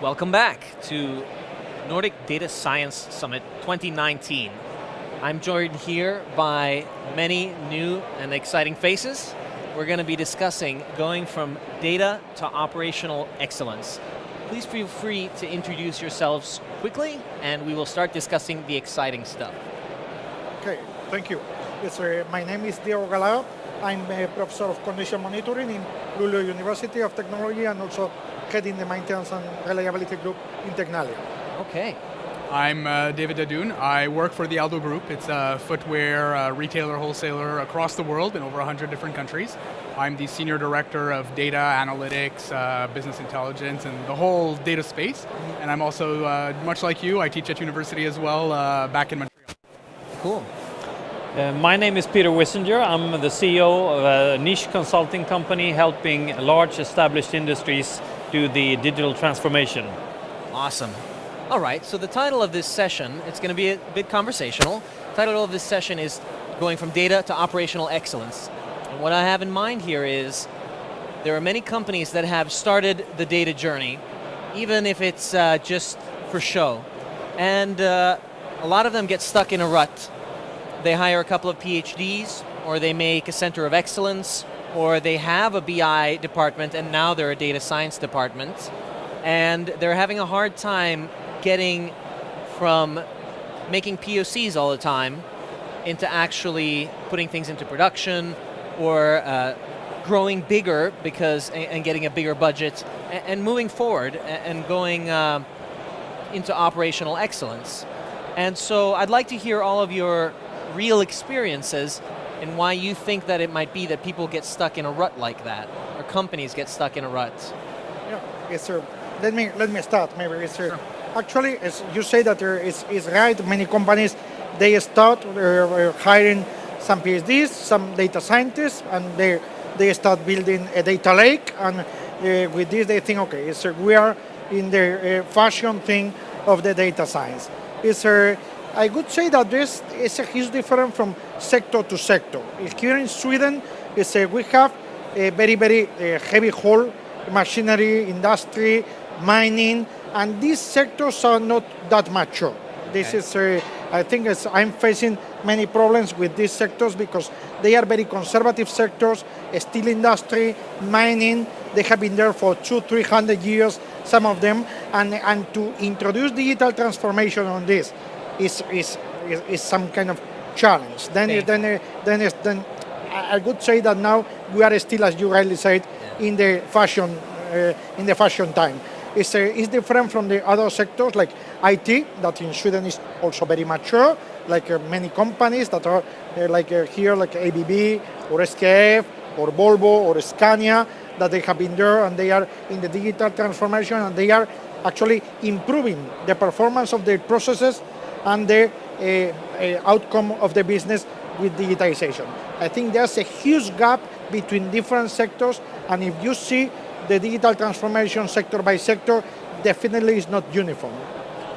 Welcome back to Nordic Data Science Summit 2019. I'm joined here by many new and exciting faces. We're going to be discussing going from data to operational excellence. Please feel free to introduce yourselves quickly, and we will start discussing the exciting stuff. Okay, thank you. Yes, my name is Galar. I'm a professor of condition monitoring in Luleå University of Technology and also heading the maintenance and reliability group in Technalia. Okay. I'm David Dadoun. I work for the Aldo group. It's a footwear retailer, wholesaler across the world in over 100 different countries. I'm the senior director of data analytics, business intelligence, and the whole data space. And I'm also, much like you, I teach at university as well back in Montreal. Cool. My name is Peter Wissinger. I'm the CEO of a niche consulting company helping large established industries do the digital transformation. Awesome. All right, so the title of this session, it's going to be a bit conversational. The title of this session is going from data to operational excellence. And what I have in mind here is there are many companies that have started the data journey, even if it's just for show. And a lot of them get stuck in a rut. They hire a couple of PhDs, or they make a center of excellence, or they have a BI department and now they're a data science department. And they're having a hard time getting from making POCs all the time into actually putting things into production or growing bigger and getting a bigger budget and moving forward and going into operational excellence. And so I'd like to hear all of your real experiences and why you think that it might be that people get stuck in a rut like that, or companies get stuck in a rut. Yeah, yes, sir. Let me start, maybe, yes, sir. Sure. Actually, as you say that is right, many companies, they start hiring some PhDs, some data scientists, and they start building a data lake, and with this they think, okay, so we are in the fashion thing of the data science. I would say that this is a huge difference from sector to sector. Here in Sweden, we have a very, very heavy haul machinery, industry, mining, and these sectors are not that mature. This is, I think I'm facing many problems with these sectors because they are very conservative sectors. Steel industry, mining, they have been there for 200-300 years, some of them, and to introduce digital transformation on this is some kind of challenge. Then I would say that now we are still, as you rightly said, in the fashion time. It's different from the other sectors like IT, that in Sweden is also very mature, like many companies that are here, like ABB or SKF or Volvo or Scania, that they have been there and they are in the digital transformation and they are actually improving the performance of their processes and the outcome of the business with digitization. I think there's a huge gap between different sectors, and if you see the digital transformation sector by sector, definitely is not uniform.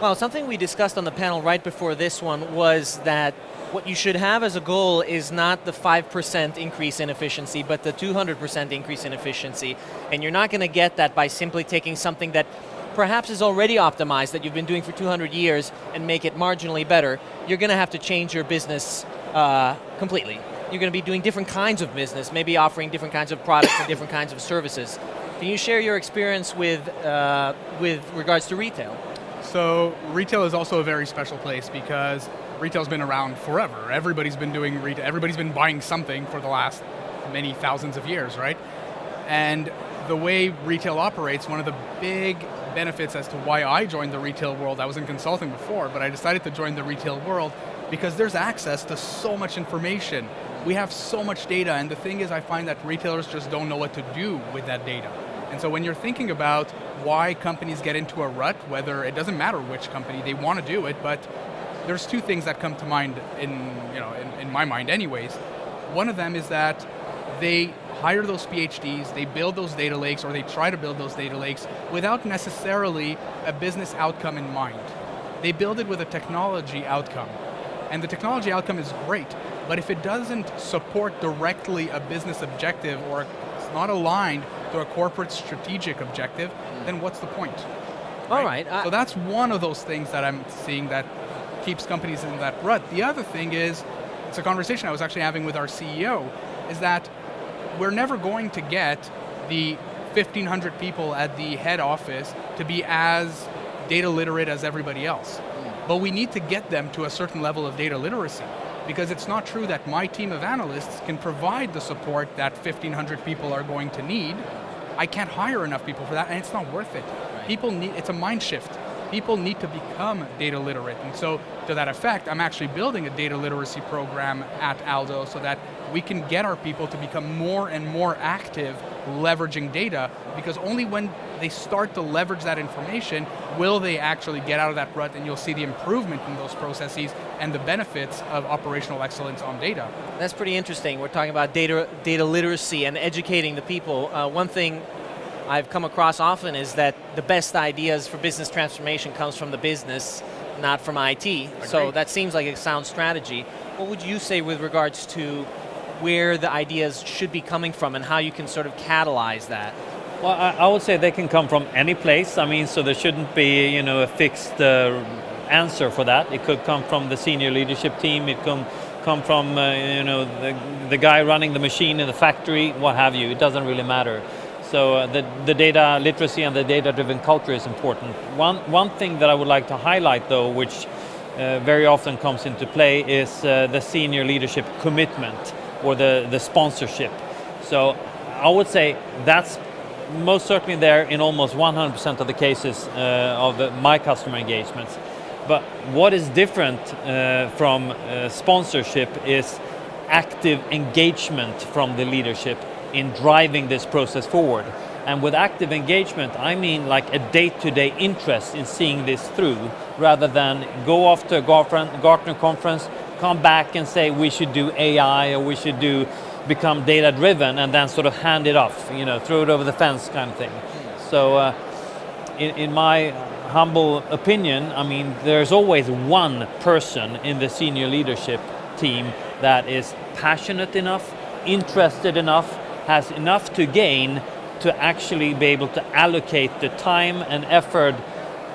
Well, something we discussed on the panel right before this one was that what you should have as a goal is not the 5% increase in efficiency, but the 200% increase in efficiency. And you're not going to get that by simply taking something that perhaps is already optimized, that you've been doing for 200 years, and make it marginally better. You're going to have to change your business completely. You're going to be doing different kinds of business, maybe offering different kinds of products and different kinds of services. Can you share your experience with regards to retail? So retail is also a very special place because retail's been around forever. Everybody's been doing retail. Everybody's been buying something for the last many thousands of years, right? And the way retail operates, one of the big benefits as to why I joined the retail world, I was in consulting before, but I decided to join the retail world because there's access to so much information. We have so much data, and the thing is, I find that retailers just don't know what to do with that data. And so when you're thinking about why companies get into a rut, whether it doesn't matter which company, they want to do it, but there's two things that come to mind in my mind anyways. One of them is that they hire those PhDs, they build those data lakes, or they try to build those data lakes without necessarily a business outcome in mind. They build it with a technology outcome. And the technology outcome is great, but if it doesn't support directly a business objective or it's not aligned to a corporate strategic objective, then what's the point? All right. So that's one of those things that I'm seeing that keeps companies in that rut. The other thing is, it's a conversation I was actually having with our CEO, is that we're never going to get the 1,500 people at the head office to be as data literate as everybody else. But we need to get them to a certain level of data literacy, because it's not true that my team of analysts can provide the support that 1,500 people are going to need. I can't hire enough people for that, and it's not worth it. Right. People need, it's a mind shift. People need to become data literate, and so to that effect, I'm actually building a data literacy program at Aldo so that we can get our people to become more and more active leveraging data, because only when they start to leverage that information will they actually get out of that rut, and you'll see the improvement in those processes and the benefits of operational excellence on data. That's pretty interesting. We're talking about data literacy and educating the people. One thing I've come across often is that the best ideas for business transformation comes from the business, not from IT. Agreed. So that seems like a sound strategy. What would you say with regards to where the ideas should be coming from and how you can sort of catalyze that? Well, I would say they can come from any place. I mean, so there shouldn't be, a fixed answer for that. It could come from the senior leadership team. It can come from, the guy running the machine in the factory, what have you. It doesn't really matter. So the data literacy and the data-driven culture is important. One thing that I would like to highlight, though, which very often comes into play, is the senior leadership commitment or the sponsorship. So I would say that's most certainly there in almost 100% of the cases of my customer engagements. But what is different from sponsorship is active engagement from the leadership in driving this process forward. And with active engagement, I mean like a day-to-day interest in seeing this through, rather than go off to a Gartner conference, come back and say we should do AI or we should become data-driven, and then sort of hand it off, throw it over the fence kind of thing. So in my humble opinion, I mean, there's always one person in the senior leadership team that is passionate enough, interested enough, has enough to gain to actually be able to allocate the time and effort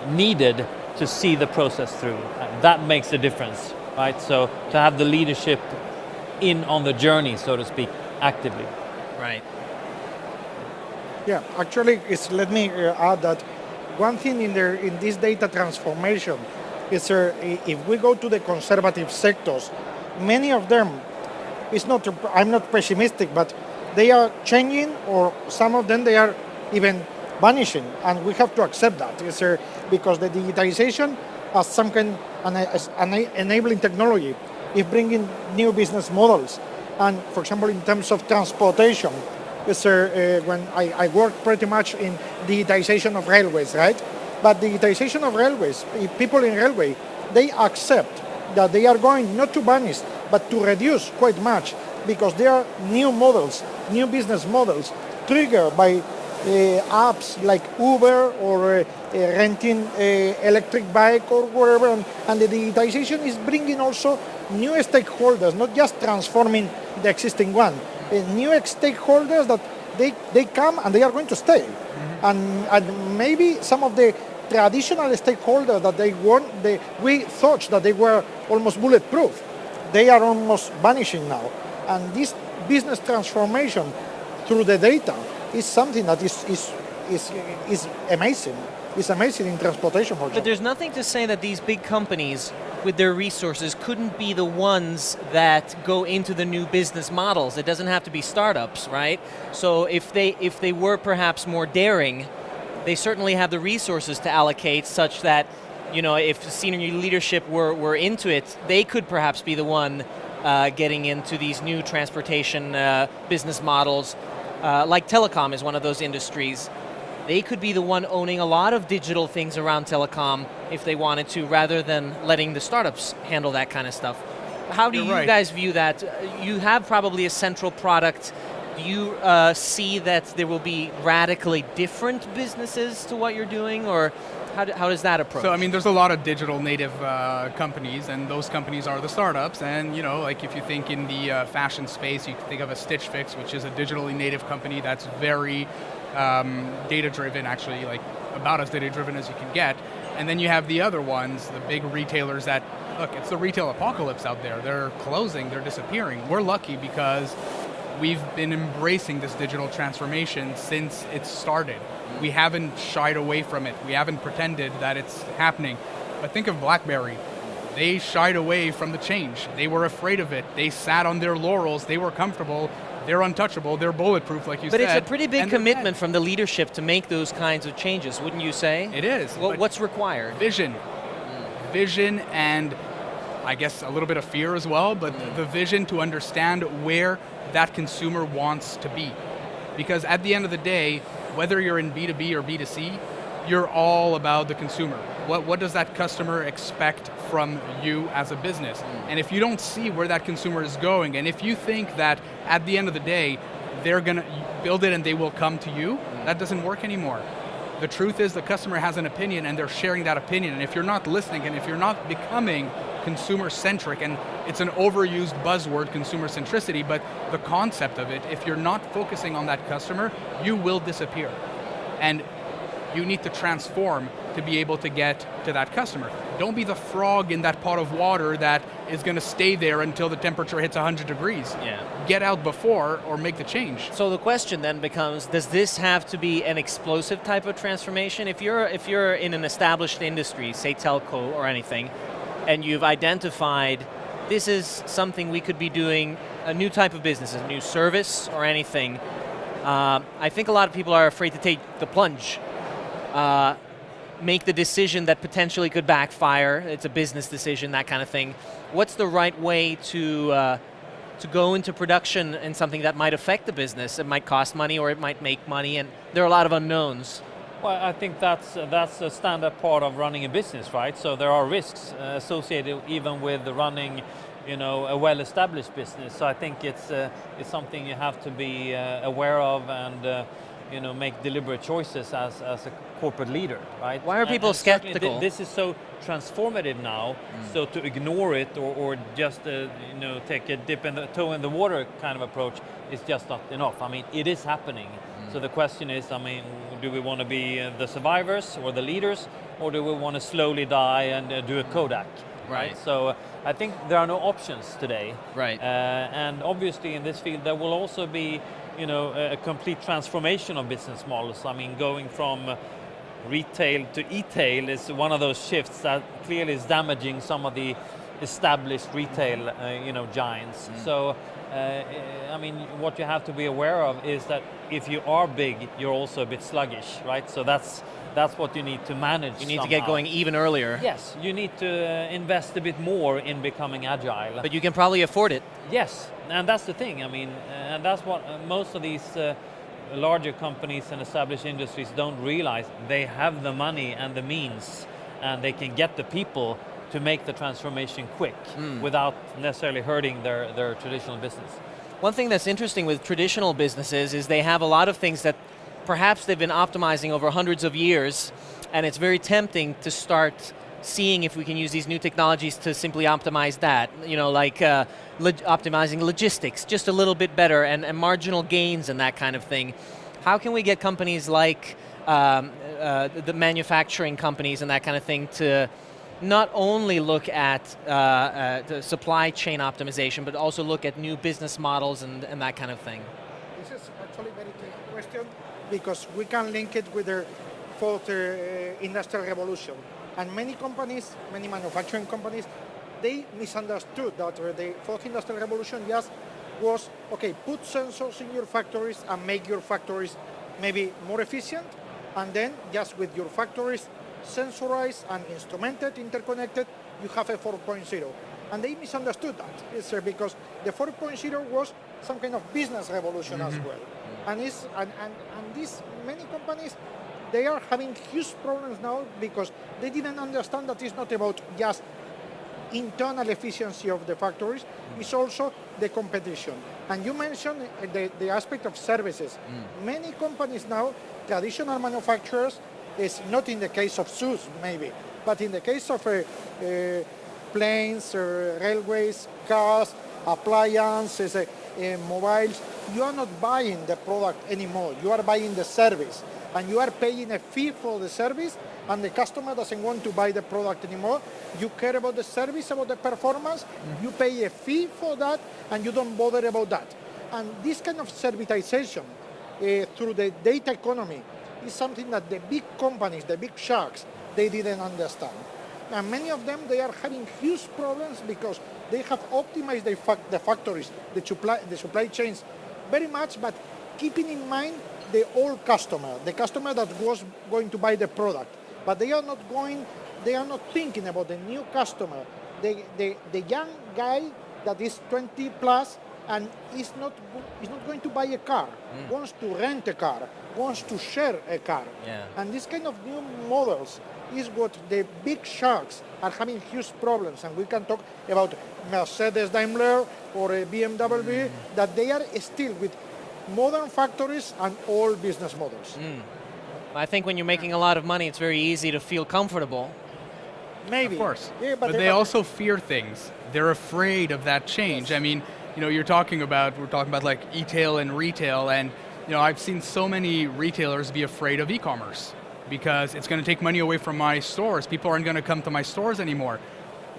needed to see the process through. That makes a difference, right? So to have the leadership in on the journey, so to speak, actively. Right. Yeah, actually, let me add that one thing in this data transformation is if we go to the conservative sectors, many of them, I'm not pessimistic, but they are changing, or some of them they are even vanishing, and we have to accept that. Because the digitization as some kind of an enabling technology is bringing new business models. And for example, in terms of transportation, when I work pretty much in digitization of railways, right? But digitization of railways, people in railway, they accept that they are going not to vanish, but to reduce quite much, because there are new models, new business models, triggered by apps like Uber or renting electric bike or whatever. And the digitization is bringing also new stakeholders, not just transforming the existing one. New stakeholders that they come and they are going to stay. Mm-hmm. And maybe some of the traditional stakeholders that we thought that they were almost bulletproof, they are almost vanishing now. And this business transformation through the data is something that is amazing. It's amazing in transportation, for example. But there's nothing to say that these big companies with their resources couldn't be the ones that go into the new business models. It doesn't have to be startups, right? So if they were perhaps more daring, they certainly have the resources to allocate such that, if senior leadership were into it, they could perhaps be the one getting into these new transportation business models. Like telecom is one of those industries. They could be the one owning a lot of digital things around telecom if they wanted to, rather than letting the startups handle that kind of stuff. How do you guys view that? You have probably a central product. Do you see that there will be radically different businesses to what you're doing, or how does that approach? So, I mean, there's a lot of digital native companies, and those companies are the startups. And, like if you think in the fashion space, you can think of a Stitch Fix, which is a digitally native company that's very data-driven, actually, like about as data-driven as you can get. And then you have the other ones, the big retailers that, look, it's the retail apocalypse out there. They're closing, they're disappearing. We're lucky because we've been embracing this digital transformation since it started. We haven't shied away from it. We haven't pretended that it's happening. But think of BlackBerry. They shied away from the change. They were afraid of it. They sat on their laurels. They were comfortable. They're untouchable. They're bulletproof, like you said. But it's a pretty big commitment from the leadership to make those kinds of changes, wouldn't you say? It is. What's required? Vision. Vision and I guess a little bit of fear as well, but the vision to understand where that consumer wants to be. Because at the end of the day, whether you're in B2B or B2C, you're all about the consumer. What does that customer expect from you as a business? And if you don't see where that consumer is going, and if you think that at the end of the day, they're going to build it and they will come to you, that doesn't work anymore. The truth is the customer has an opinion and they're sharing that opinion, and if you're not listening and if you're not becoming consumer-centric, and it's an overused buzzword, consumer centricity, but the concept of it, if you're not focusing on that customer, you will disappear. And you need to transform to be able to get to that customer. Don't be the frog in that pot of water that is going to stay there until the temperature hits 100 degrees. Yeah. Get out before or make the change. So the question then becomes, does this have to be an explosive type of transformation? If you're in an established industry, say telco or anything, and you've identified this is something we could be doing, a new type of business, a new service or anything, I think a lot of people are afraid to take the plunge. Make the decision that potentially could backfire. It's a business decision, that kind of thing. What's the right way to go into production in something that might affect the business? It might cost money or it might make money, and there are a lot of unknowns. Well, I think that's a standard part of running a business, right? So there are risks associated even with running, a well-established business. So I think it's something you have to be aware of and make deliberate choices as a corporate leader, right? Why are people skeptical? This is so transformative now, so to ignore it or just take a dip in the toe in the water kind of approach is just not enough. I mean, it is happening. So the question is, do we want to be the survivors or the leaders, or do we want to slowly die and do a Kodak? Right. So I think there are no options today. Right. And obviously in this field there will also be a complete transformation of business models. I mean, going from retail to e-tail is one of those shifts that clearly is damaging some of the established retail giants. So what you have to be aware of is that if you are big, you're also a bit sluggish, right? So that's what you need to manage. You need somehow. to get going even earlier. Yes, you need to invest a bit more in becoming agile. But you can probably afford it. Yes, and that's the thing. And that's what most of these larger companies and established industries don't realize. They have the money and the means, and they can get the people to make the transformation quick without necessarily hurting their traditional business. One thing that's interesting with traditional businesses is they have a lot of things that perhaps they've been optimizing over hundreds of years, and it's very tempting to start seeing if we can use these new technologies to simply optimize that, like optimizing logistics just a little bit better and marginal gains and that kind of thing. How can we get companies like the manufacturing companies and that kind of thing to not only look at the supply chain optimization, but also look at new business models and that kind of thing? This is actually a very key question, because we can link it with the fourth industrial revolution. And many companies, many manufacturing companies, they misunderstood that the fourth industrial revolution just was, okay, put sensors in your factories and make your factories maybe more efficient, and then just with your factories sensorized and instrumented, interconnected, you have a 4.0. And they misunderstood that. It's because the 4.0 was some kind of business revolution as well. And these many companies, they are having huge problems now because they didn't understand that it's not about just internal efficiency of the factories, it's also the competition. And you mentioned the aspect of services. Many companies now, traditional manufacturers, is not in the case of shoes maybe, but in the case of planes, railways, cars, appliances, mobiles, you are not buying the product anymore, you are buying the service. and you are paying a fee for the service, and the customer doesn't want to buy the product anymore. You care about the service, about the performance, you pay a fee for that, and you don't bother about that. And this kind of servitization through the data economy is something that the big companies, the big sharks, they didn't understand. And many of them, they are having huge problems because they have optimized the factories, the supply chains very much, but keeping in mind the old customer, the customer that was going to buy the product. But they are not thinking about the new customer, the young guy that is 20 plus and is not going to buy a car, wants to rent a car, wants to share a car. Yeah. And this kind of new models is what the big sharks are having huge problems. And we can talk about Mercedes Daimler or a BMW, that they are still with modern factories and old business models. I think when you're making a lot of money, it's very easy to feel comfortable. Maybe. Of course. Yeah, but they also fear things. They're afraid of that change. Yes. I mean, we're talking about like e-tail and retail, and I've seen so many retailers be afraid of e-commerce because it's going to take money away from my stores. People aren't going to come to my stores anymore.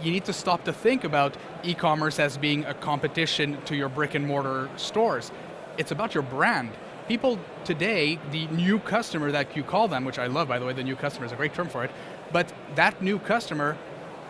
You need to stop to think about e-commerce as being a competition to your brick and mortar stores. It's about your brand. People today, the new customer that you call them, which I love, by the way, the new customer is a great term for it, but that new customer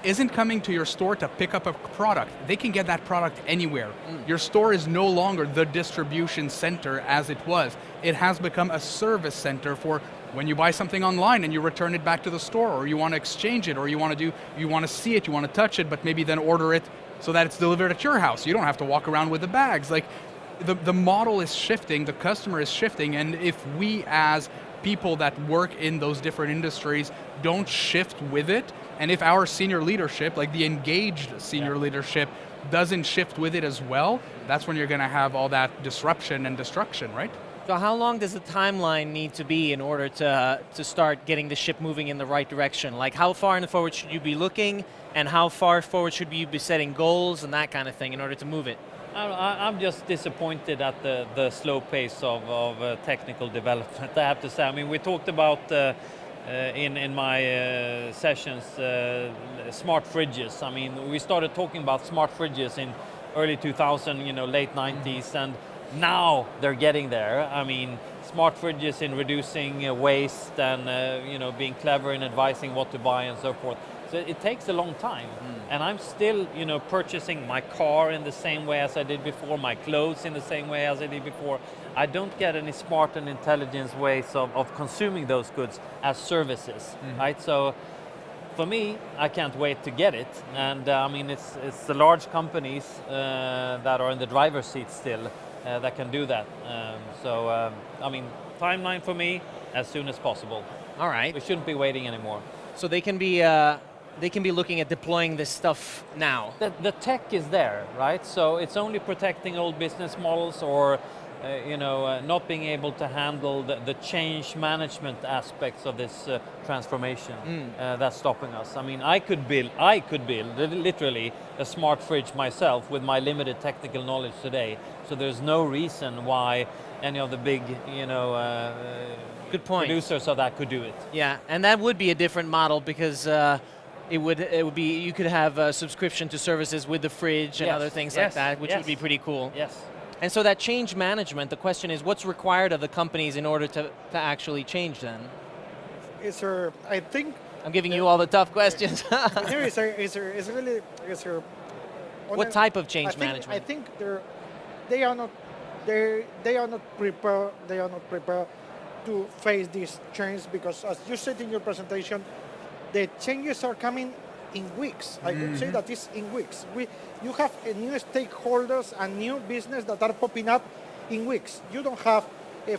isn't coming to your store to pick up a product. They can get that product anywhere. Your store is no longer the distribution center as it was. It has become a service center for when you buy something online and you return it back to the store, or you want to exchange it, or you want to see it, you want to touch it, but maybe then order it so that it's delivered at your house. You don't have to walk around with the bags. Like the model is shifting, the customer is shifting, and if we as people that work in those different industries don't shift with it, and if our senior leadership, like the engaged senior leadership, doesn't shift with it as well, that's when you're going to have all that disruption and destruction, right? So how long does the timeline need to be in order to start getting the ship moving in the right direction? Like how far in the forward should you be looking, and how far forward should you be setting goals and that kind of thing in order to move it? I'm just disappointed at the slow pace of technical development, I have to say. I mean, we talked about in my sessions smart fridges. I mean, we started talking about smart fridges in early 2000, late 90s, and now they're getting there. I mean, smart fridges in reducing waste and being clever in advising what to buy and so forth. So it takes a long time, and I'm still, purchasing my car in the same way as I did before, my clothes in the same way as I did before. I don't get any smart and intelligent ways of consuming those goods as services, right? So for me, I can't wait to get it, and I mean, it's the large companies that are in the driver's seat still that can do that. I mean, timeline for me, as soon as possible. All right. We shouldn't be waiting anymore. So they can be looking at deploying this stuff now. The tech is there, right? So it's only protecting old business models or not being able to handle the change management aspects of this transformation that's stopping us. I mean, I could build literally a smart fridge myself with my limited technical knowledge today. So there's no reason why any of the big, good point, producers of that could do it. Yeah, and that would be a different model because it would be, you could have a subscription to services with the fridge and other things like that, which would be pretty cool. Yes. And so that change management, the question is, what's required of the companies in order to actually change then? I think I'm giving you all the tough questions. What type of change management? I think they are not prepared. They are not prepared to face this change because, as you said in your presentation, the changes are coming in weeks. I would say that it's in weeks. You have new stakeholders and new business that are popping up in weeks. You don't have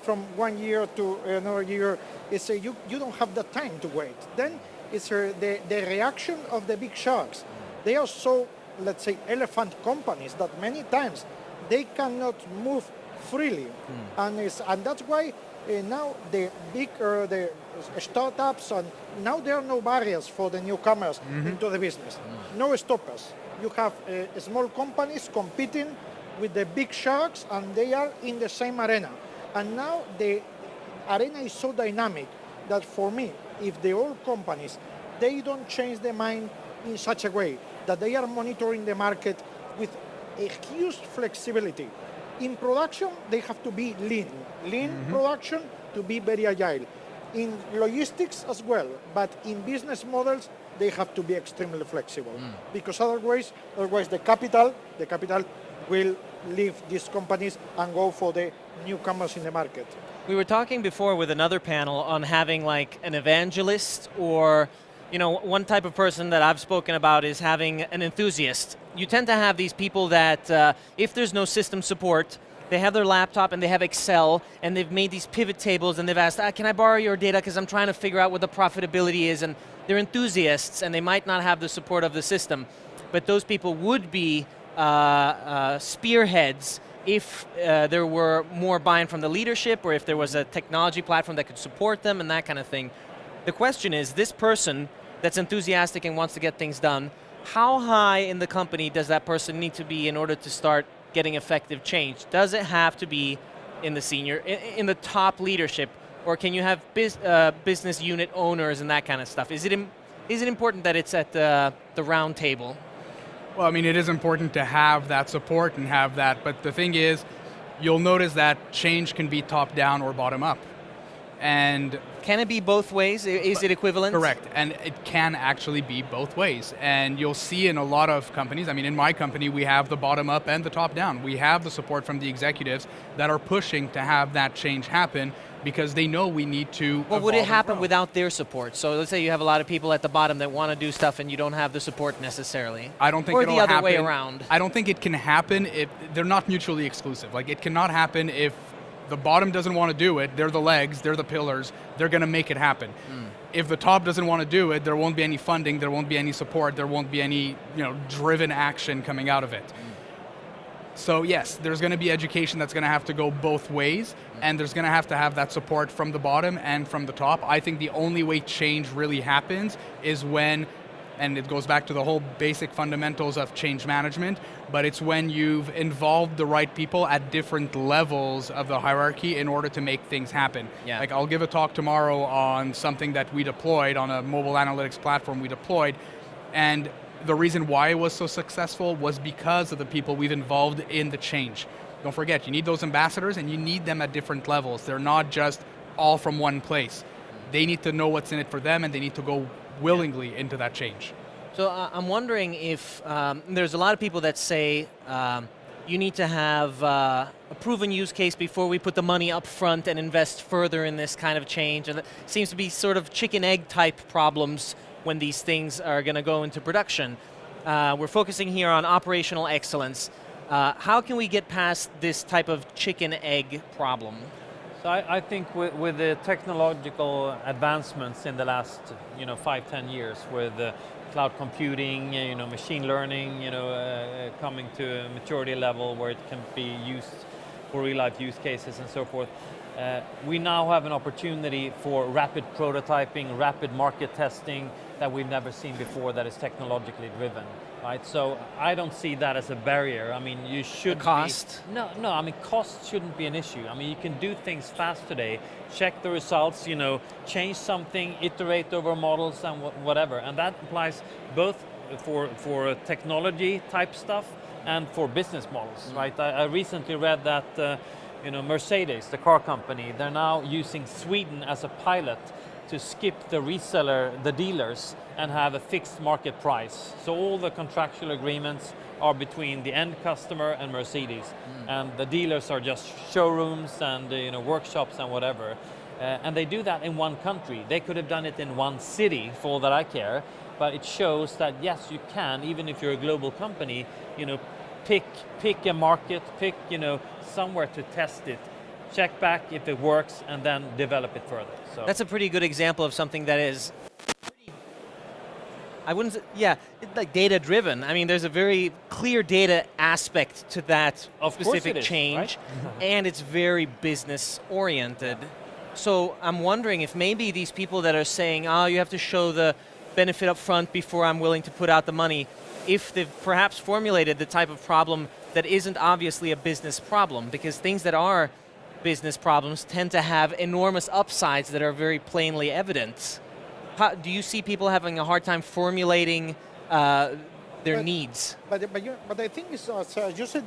from 1 year to another year. You don't have the time to wait. Then it's the reaction of the big sharks. They are so, let's say, elephant companies that many times they cannot move freely, and that's why now the big the startups, and now there are no barriers for the newcomers into the business. No stoppers. You have small companies competing with the big sharks, and they are in the same arena. And now arena is so dynamic that for me, if the old companies, they don't change their mind in such a way that they are monitoring the market with a huge flexibility. In production, they have to be lean production to be very agile. In logistics as well, but in business models, they have to be extremely flexible because otherwise the capital will leave these companies and go for the newcomers in the market. We were talking before with another panel on having like an evangelist, or one type of person that I've spoken about is having an enthusiast. You tend to have these people that if there's no system support, they have their laptop and they have Excel and they've made these pivot tables and they've asked, can I borrow your data because I'm trying to figure out what the profitability is, and they're enthusiasts and they might not have the support of the system. But those people would be spearheads if there were more buy-in from the leadership, or if there was a technology platform that could support them and that kind of thing. The question is, this person that's enthusiastic and wants to get things done, how high in the company does that person need to be in order to start getting effective change? Does it have to be in the in the top leadership, or can you have business unit owners and that kind of stuff? Is it important that it's at the round table? Well, I mean, it is important to have that support and have that, but the thing is, you'll notice that change can be top down or bottom up. And can it be both ways? Is it equivalent? Correct, and it can actually be both ways. And you'll see in a lot of companies, I mean, in my company, we have the bottom up and the top down. We have the support from the executives that are pushing to have that change happen because they know we need to. Well, would it happen without their support? So let's say you have a lot of people at the bottom that want to do stuff and you don't have the support necessarily. I don't think or it'll the other happen. way around. I don't think it can happen if they're not mutually exclusive. Like, it cannot happen if the bottom doesn't want to do it, they're the legs, they're the pillars, they're going to make it happen. If the top doesn't want to do it, there won't be any funding, there won't be any support, there won't be any driven action coming out of it. So yes, there's going to be education that's going to have to go both ways, and there's going to have that support from the bottom and from the top. I think the only way change really happens is when, and it goes back to the whole basic fundamentals of change management, but it's when you've involved the right people at different levels of the hierarchy in order to make things happen. Yeah. Like, I'll give a talk tomorrow on something that we deployed, on a mobile analytics platform we deployed, and the reason why it was so successful was because of the people we've involved in the change. Don't forget, you need those ambassadors and you need them at different levels. They're not just all from one place. They need to know what's in it for them, and they need to go willingly into that change. So I'm wondering if there's a lot of people that say you need to have a proven use case before we put the money up front and invest further in this kind of change. And it seems to be sort of chicken-egg type problems when these things are going to go into production. We're focusing here on operational excellence. How can we get past this type of chicken-egg problem? So I think with the technological advancements in the last 5-10 years, with cloud computing, machine learning, coming to a maturity level where it can be used for real-life use cases and so forth, we now have an opportunity for rapid prototyping, rapid market testing that we've never seen before, that is technologically driven, right? So I don't see that as a barrier. I mean, you should cost? No, I mean, cost shouldn't be an issue. I mean, you can do things fast today, check the results, change something, iterate over models and whatever. And that applies both for technology type stuff and for business models, right? I recently read that Mercedes, the car company, they're now using Sweden as a pilot to skip the reseller, the dealers, and have a fixed market price. So all the contractual agreements are between the end customer and Mercedes, and the dealers are just showrooms and workshops and whatever. And they do that in one country. They could have done it in one city, for all that I care, but it shows that yes, you can, even if you're a global company, pick a market, pick somewhere to test it, check back if it works, and then develop it further. So that's a pretty good example of something that is it's like data-driven. I mean, there's a very clear data aspect to that specific change, right? And it's very business-oriented. So I'm wondering if maybe these people that are saying, you have to show the benefit up front before I'm willing to put out the money, if they've perhaps formulated the type of problem that isn't obviously a business problem, because things that are business problems tend to have enormous upsides that are very plainly evident. Do you see people having a hard time formulating their needs? But I think it's, as you said,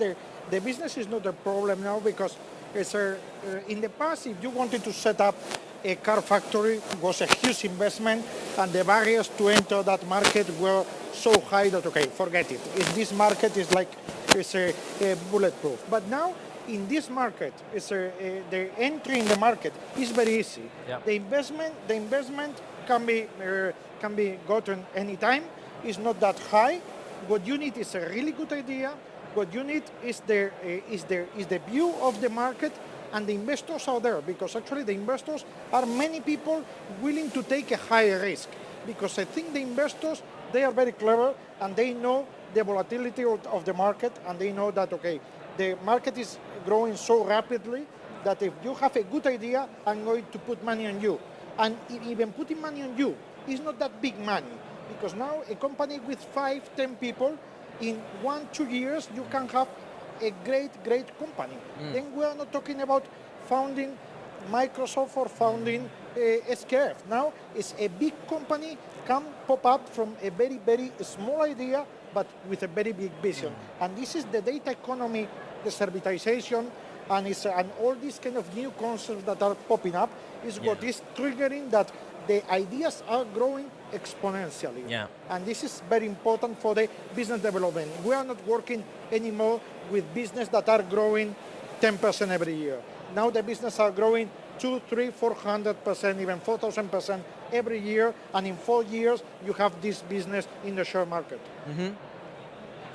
the business is not a problem now because it's, in the past, if you wanted to set up a car factory, it was a huge investment, and the barriers to enter that market were so high that, okay, forget it. This market is like it's a bulletproof. But now, in this market, the entry in the market is very easy. Yep. The investment can be gotten anytime. It's not that high. What you need is a really good idea. What you need is the view of the market, and the investors are there, because actually the investors are many people willing to take a higher risk, because I think the investors, they are very clever and they know the volatility of the market, and they know that, okay, the market is growing so rapidly that if you have a good idea, I'm going to put money on you. And even putting money on you is not that big money, because now a company with 5-10 people, in 1-2 years, you can have a great company. Then we are not talking about founding Microsoft or founding SKF. Now it's a big company can pop up from a very small idea, but with a very big vision. And this is the data economy, the servitization, and all these kind of new concepts that are popping up is what is triggering that the ideas are growing exponentially. Yeah. And this is very important for the business development. We are not working anymore with business that are growing 10% every year. Now the business are growing 200%, 300%, 400%, even 4,000% every year. And in 4 years, you have this business in the share market.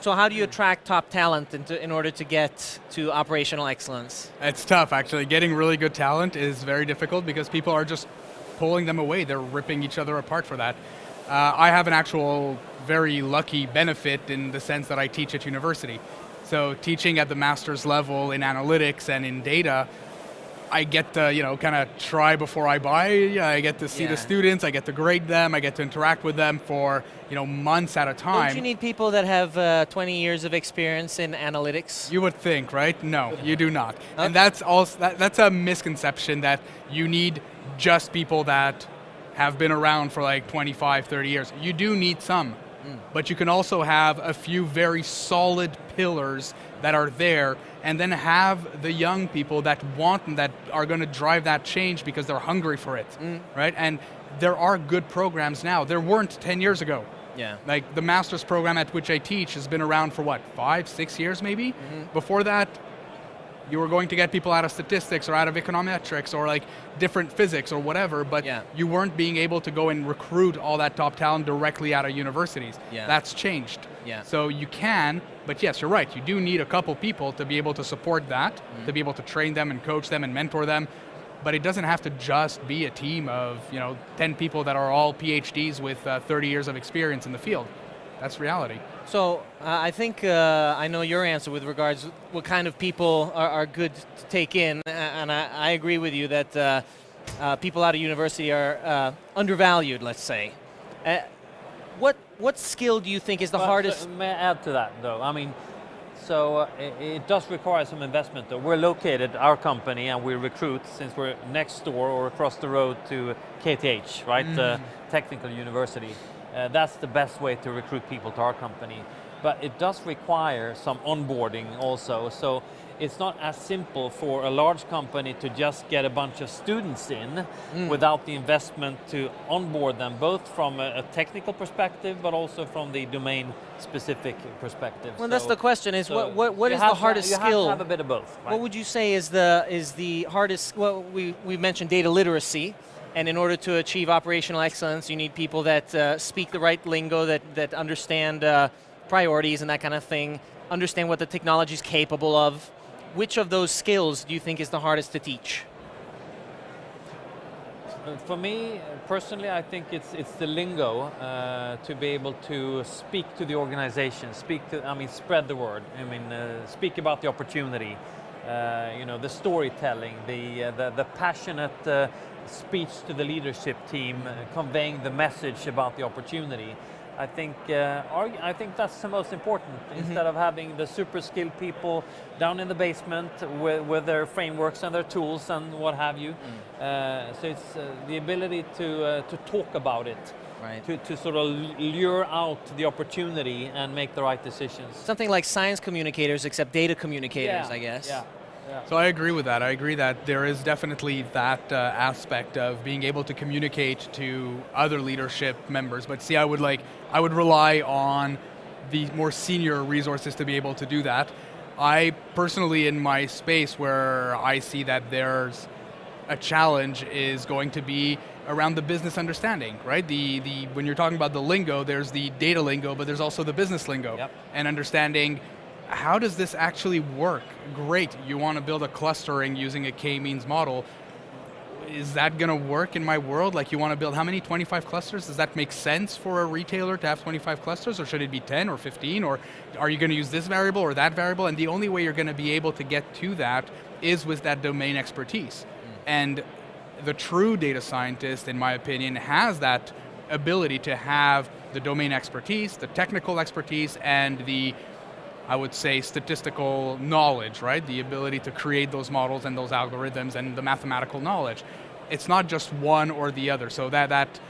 So how do you attract top talent in order to get to operational excellence? It's tough, actually. Getting really good talent is very difficult because people are just pulling them away. They're ripping each other apart for that. I have an actual very lucky benefit in the sense that I teach at university. So teaching at the master's level in analytics and in data, I get to, kind of try before I buy. I get to see the students, I get to grade them, I get to interact with them for, months at a time. Don't you need people that have 20 years of experience in analytics? You would think, right? No, you do not. Okay. And that's also that's a misconception that you need just people that have been around for like 25, 30 years. You do need some, but you can also have a few very solid pillars that are there, and then have the young people that want and that are going to drive that change because they're hungry for it, right? And there are good programs now. There weren't 10 years ago. Yeah. Like the master's program at which I teach has been around for 5, 6 years maybe? Before that, you were going to get people out of statistics or out of econometrics or like different physics or whatever, but you weren't being able to go and recruit all that top talent directly out of universities. Yeah. That's changed. Yeah. So you can, but yes, you're right. You do need a couple people to be able to support that, to be able to train them and coach them and mentor them. But it doesn't have to just be a team of 10 people that are all PhDs with 30 years of experience in the field. That's reality. So I think I know your answer with regards what kind of people are good to take in, and I agree with you that people out of university are undervalued, let's say. What skill do you think is the hardest? May I add to that, though? I mean, so it does require some investment, though. We're located, our company, and we recruit, since we're next door or across the road to KTH, right? Technical University. That's the best way to recruit people to our company. But it does require some onboarding also. So it's not as simple for a large company to just get a bunch of students in without the investment to onboard them, both from a technical perspective, but also from the domain-specific perspective. Well, that's the question: is what is the hardest skill? You have to have a bit of both. Right? What would you say is the hardest? Well, we mentioned data literacy. And in order to achieve operational excellence, you need people that speak the right lingo, that understand priorities and that kind of thing, understand what the technology is capable of. Which of those skills do you think is the hardest to teach? For me, personally, I think it's the lingo to be able to speak to the organization, spread the word. Speak about the opportunity, the storytelling, the passionate speech to the leadership team, conveying the message about the opportunity. I think that's the most important. Instead of having the super skilled people down in the basement with their frameworks and their tools and what have you. So it's the ability to talk about it, Right. to sort of lure out the opportunity and make the right decisions. Something like science communicators, except data communicators, I guess. Yeah. So I agree with that. I agree that there is definitely that aspect of being able to communicate to other leadership members. But see, I would rely on the more senior resources to be able to do that. I personally, in my space, where I see that there's a challenge is going to be around the business understanding, right? When you're talking about the lingo, there's the data lingo, but there's also the business lingo. Yep. And understanding, how does this actually work? Great, you want to build a clustering using a k-means model. Is that going to work in my world? Like, you want to build how many? 25 clusters? Does that make sense for a retailer to have 25 clusters, or should it be 10 or 15? Or are you going to use this variable or that variable? And the only way you're going to be able to get to that is with that domain expertise. And the true data scientist, in my opinion, has that ability to have the domain expertise, the technical expertise, and the, I would say, statistical knowledge, right? The ability to create those models and those algorithms and the mathematical knowledge. It's not just one or the other. So that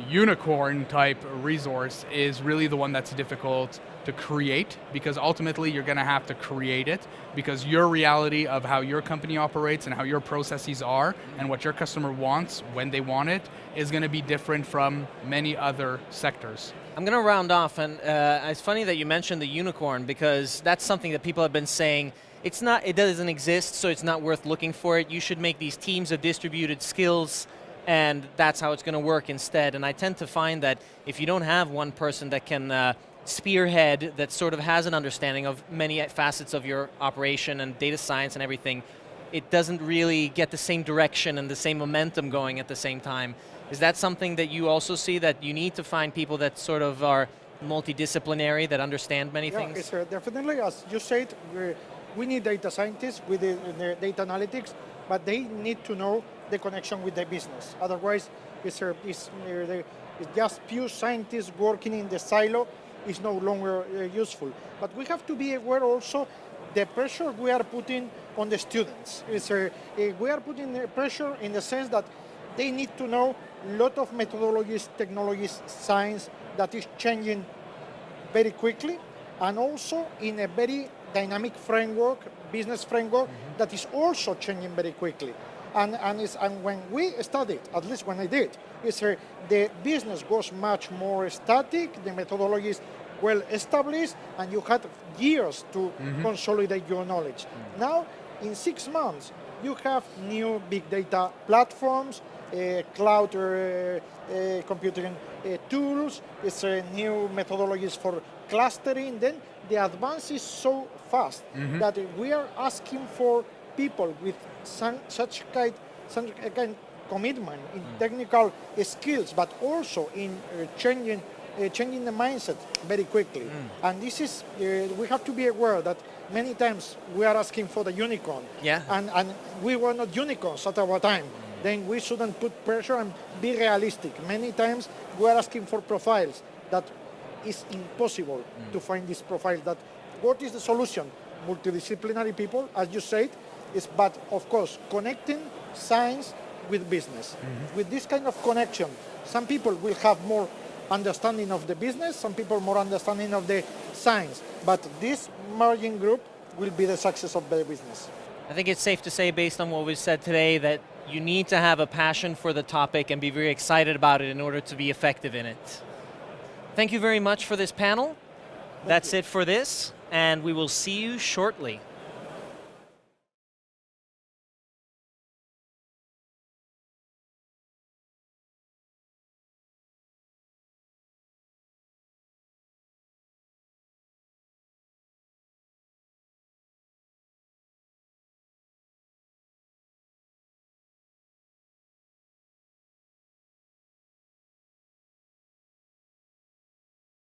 unicorn type resource is really the one that's difficult to create, because ultimately you're going to have to create it, because your reality of how your company operates and how your processes are and what your customer wants when they want it is going to be different from many other sectors. I'm going to round off, and it's funny that you mentioned the unicorn, because that's something that people have been saying. It doesn't exist, so it's not worth looking for it. You should make these teams of distributed skills, and that's how it's going to work instead. And I tend to find that if you don't have one person that can spearhead, that sort of has an understanding of many facets of your operation and data science and everything, it doesn't really get the same direction and the same momentum going at the same time. Is that something that you also see, that you need to find people that sort of are multidisciplinary, that understand many things? It's, definitely, as you said, we need data scientists with the data analytics, but they need to know the connection with the business. Otherwise, it's just pure scientists working in the silo is no longer useful. But we have to be aware also the pressure we are putting on the students. We are putting the pressure in the sense that they need to know a lot of methodologies, technologies, science that is changing very quickly, and also in a very dynamic framework, business framework, that is also changing very quickly. And when we studied, at least when I did, the business was much more static, the methodologies well established, and you had years to consolidate your knowledge. Now, in 6 months, you have new big data platforms, cloud computing tools, new methodologies for clustering. Then the advance is so fast that we are asking for people with such kind commitment in technical skills, but also in changing the mindset very quickly. And this is, we have to be aware that many times we are asking for the unicorn. Yeah. And we were not unicorns at our time. Then we shouldn't put pressure and be realistic. Many times we are asking for profiles that is impossible to find this profile. That what is the solution? Multidisciplinary people, as you said, but of course, connecting science with business. With this kind of connection, some people will have more understanding of the business, some people more understanding of the science, but this merging group will be the success of the business. I think it's safe to say, based on what we've said today, that you need to have a passion for the topic and be very excited about it in order to be effective in it. Thank you very much for this panel. That's it for this, and we will see you shortly.